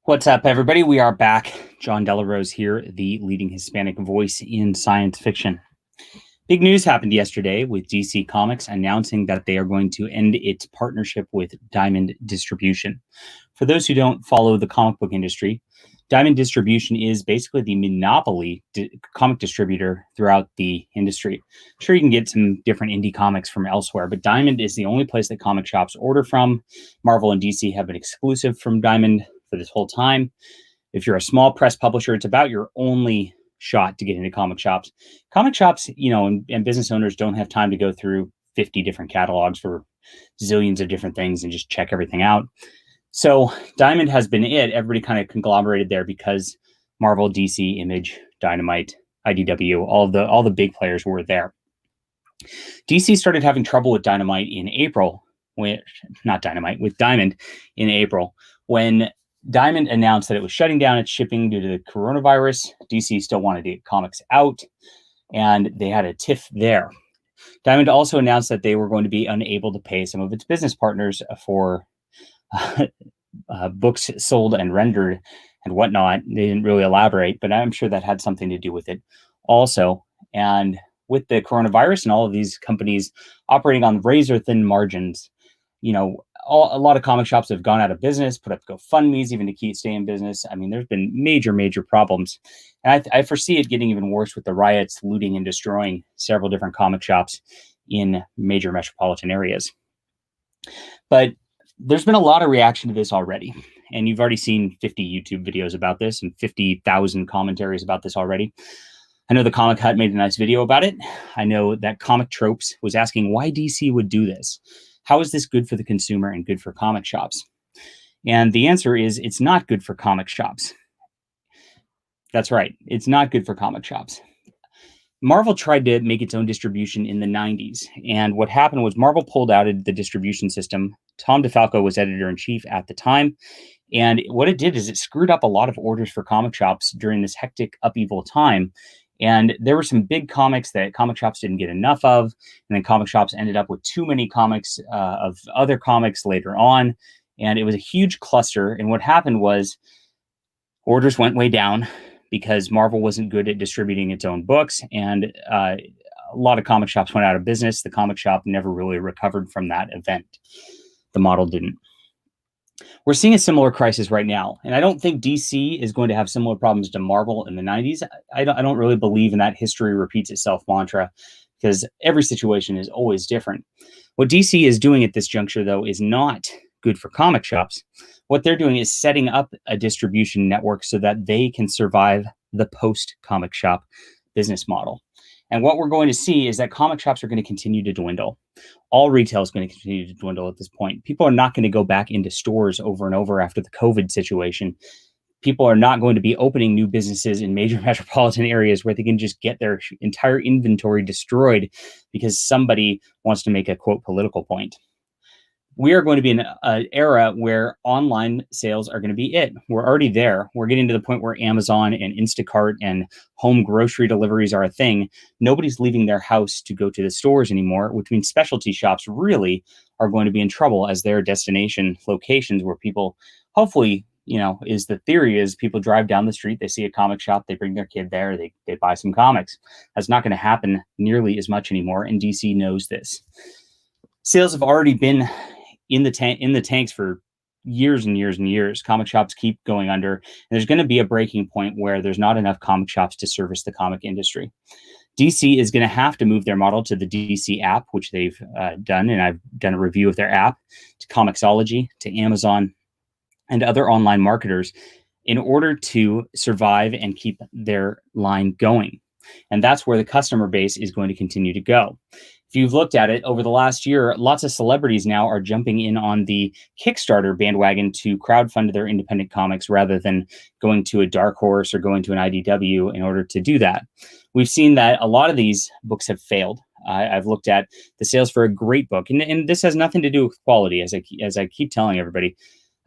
What's up, everybody? We are back. John Delarose here, the leading Hispanic voice in science fiction. Big news happened yesterday with DC Comics announcing that they are going to end its partnership with Diamond Distribution. For those who don't follow the comic book industry, Diamond Distribution is basically the monopoly comic distributor throughout the industry. Sure, you can get some different indie comics from elsewhere, but Diamond is the only place that comic shops order from. Marvel and DC have been exclusive from Diamond for this whole time. If you're a small press publisher, it's about your only shot to get into comic shops. Comic shops, and business owners don't have time to go through 50 different catalogs for zillions of different things and just check everything out. So Diamond has been it. Everybody kind of conglomerated there because Marvel, DC, Image, Dynamite, IDW, all the big players were there. DC started having trouble with Dynamite in April, with Diamond in April, when Diamond announced that it was shutting down its shipping due to the coronavirus. DC still wanted to get comics out, and they had a tiff there. Diamond also announced that they were going to be unable to pay some of its business partners for books sold and rendered and whatnot. They didn't really elaborate, but I'm sure that had something to do with it also. And with the coronavirus and all of these companies operating on razor thin margins, a lot of comic shops have gone out of business, put up GoFundMe's even to stay in business. I mean, there's been major problems. And I foresee it getting even worse with the riots, looting, and destroying several different comic shops in major metropolitan areas. But there's been a lot of reaction to this already. And you've already seen 50 YouTube videos about this and 50,000 commentaries about this already. I know the Comic Hut made a nice video about it. I know that Comic Tropes was asking why DC would do this. How is this good for the consumer and good for comic shops? And the answer is it's not good for comic shops. That's right. It's not good for comic shops. Marvel tried to make its own distribution in the 90s. And what happened was Marvel pulled out of the distribution system. Tom DeFalco was editor-in-chief at the time. And what it did is it screwed up a lot of orders for comic shops during this hectic upheaval time. And there were some big comics that comic shops didn't get enough of. And then comic shops ended up with too many comics of other comics later on. And it was a huge cluster. And what happened was orders went way down because Marvel wasn't good at distributing its own books. And a lot of comic shops went out of business. The comic shop never really recovered from that event. The model didn't. We're seeing a similar crisis right now, and I don't think DC is going to have similar problems to Marvel in the 90s. I don't really believe in that history repeats itself mantra, because every situation is always different. What DC is doing at this juncture, though, is not good for comic shops. What they're doing is setting up a distribution network so that they can survive the post-comic shop business model. And what we're going to see is that comic shops are going to continue to dwindle. All retail is going to continue to dwindle at this point. People are not going to go back into stores over and over after the COVID situation. People are not going to be opening new businesses in major metropolitan areas where they can just get their entire inventory destroyed because somebody wants to make a, quote, political point. We are going to be in an era where online sales are going to be it. We're already there. We're getting to the point where Amazon and Instacart and home grocery deliveries are a thing. Nobody's leaving their house to go to the stores anymore, which means specialty shops really are going to be in trouble as their destination locations where people hopefully, is the theory is people drive down the street, they see a comic shop, they bring their kid there, they buy some comics. That's not going to happen nearly as much anymore, and DC knows this. Sales have already been in the tanks for years and years and years. Comic shops keep going under, and there's going to be a breaking point where there's not enough comic shops to service the comic industry. DC is going to have to move their model to the DC app, which they've done, and I've done a review of their app, to Comixology, to Amazon, and other online marketers in order to survive and keep their line going. And that's where the customer base is going to continue to go. If you've looked at it over the last year, lots of celebrities now are jumping in on the Kickstarter bandwagon to crowdfund their independent comics rather than going to a Dark Horse or going to an IDW in order to do that. We've seen that a lot of these books have failed. I've looked at the sales for a great book, and this has nothing to do with quality, as I keep telling everybody.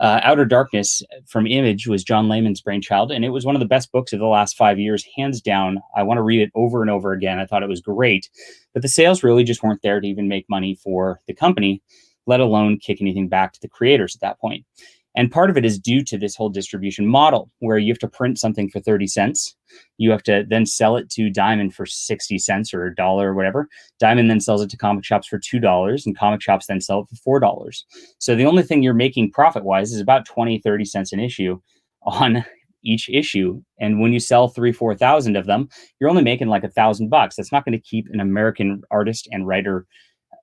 Outer Darkness from Image was John Layman's brainchild, and it was one of the best books of the last 5 years, hands down. I want to read it over and over again. I thought it was great, but the sales really just weren't there to even make money for the company, let alone kick anything back to the creators at that point. And part of it is due to this whole distribution model where you have to print something for 30 cents. You have to then sell it to Diamond for 60 cents or a dollar or whatever. Diamond then sells it to comic shops for $2, and comic shops then sell it for $4. So the only thing you're making profit wise is about 20, 30 cents an issue on each issue. And when you sell 4,000 of them, you're only making like $1,000. That's not going to keep an American artist and writer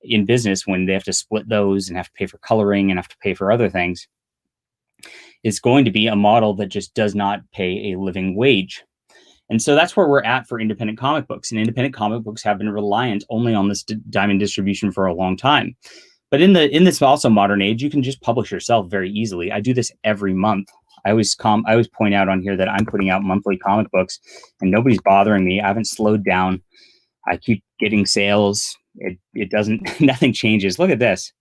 in business when they have to split those and have to pay for coloring and have to pay for other things. It's going to be a model that just does not pay a living wage. And so that's where we're at for independent comic books. And independent comic books have been reliant only on this Diamond distribution for a long time. But in this also modern age, you can just publish yourself very easily. I do this every month. I always point out on here that I'm putting out monthly comic books and nobody's bothering me. I haven't slowed down. I keep getting sales. It doesn't, nothing changes. Look at this.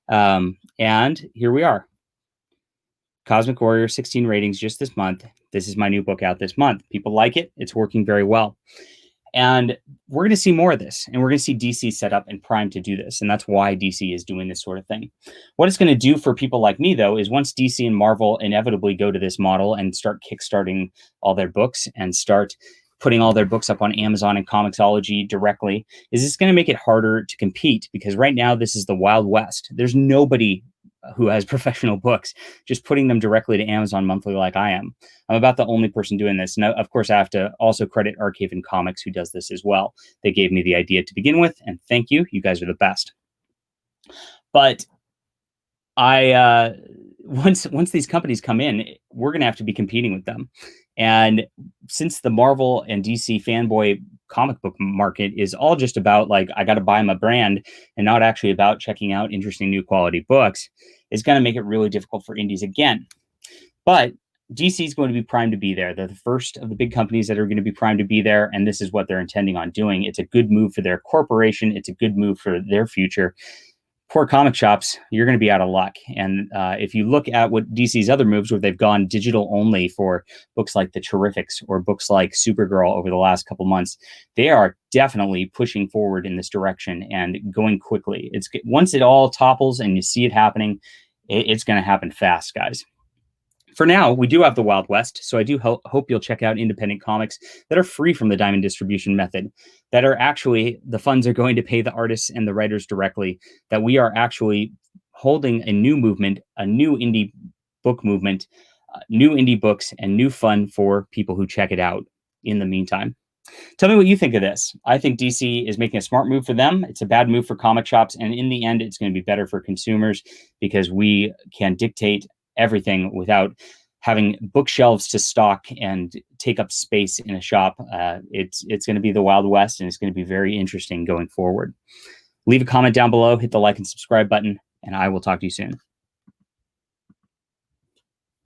And here we are. Cosmic Warrior, 16 ratings just this month. This is my new book out this month. People like it. It's working very well. And we're going to see more of this. And we're going to see DC set up and primed to do this. And that's why DC is doing this sort of thing. What it's going to do for people like me, though, is once DC and Marvel inevitably go to this model and start kickstarting all their books and start putting all their books up on Amazon and Comixology directly, is this going to make it harder to compete? Because right now, this is the Wild West. There's nobody who has professional books just putting them directly to Amazon monthly like I am. I'm about the only person doing this. And of course, I have to also credit Archaven Comics, who does this as well. They gave me the idea to begin with, and thank you. You guys are the best. But once these companies come in, we're going to have to be competing with them. And since the Marvel and DC fanboy comic book market is all just about like, I got to buy my brand and not actually about checking out interesting new quality books, it's going to make it really difficult for indies again. But DC is going to be primed to be there. They're the first of the big companies that are going to be primed to be there. And this is what they're intending on doing. It's a good move for their corporation. It's a good move for their future. Poor comic shops, you're going to be out of luck. And if you look at what DC's other moves, where they've gone digital only for books like The Terrifics or books like Supergirl over the last couple months, they are definitely pushing forward in this direction and going quickly. Once it all topples and you see it happening, it's going to happen fast, guys. For now, we do have the Wild West, so I do hope you'll check out independent comics that are free from the Diamond distribution method, that are actually, the funds are going to pay the artists and the writers directly, that we are actually holding a new movement, a new indie book movement, new indie books, and new fun for people who check it out in the meantime. Tell me what you think of this. I think DC is making a smart move for them. It's a bad move for comic shops, and in the end, it's going to be better for consumers because we can dictate everything without having bookshelves to stock and take up space in a shop. It's going to be the Wild West, and it's going to be very interesting going forward. Leave a comment down below, hit the like and subscribe button, and I will talk to you soon.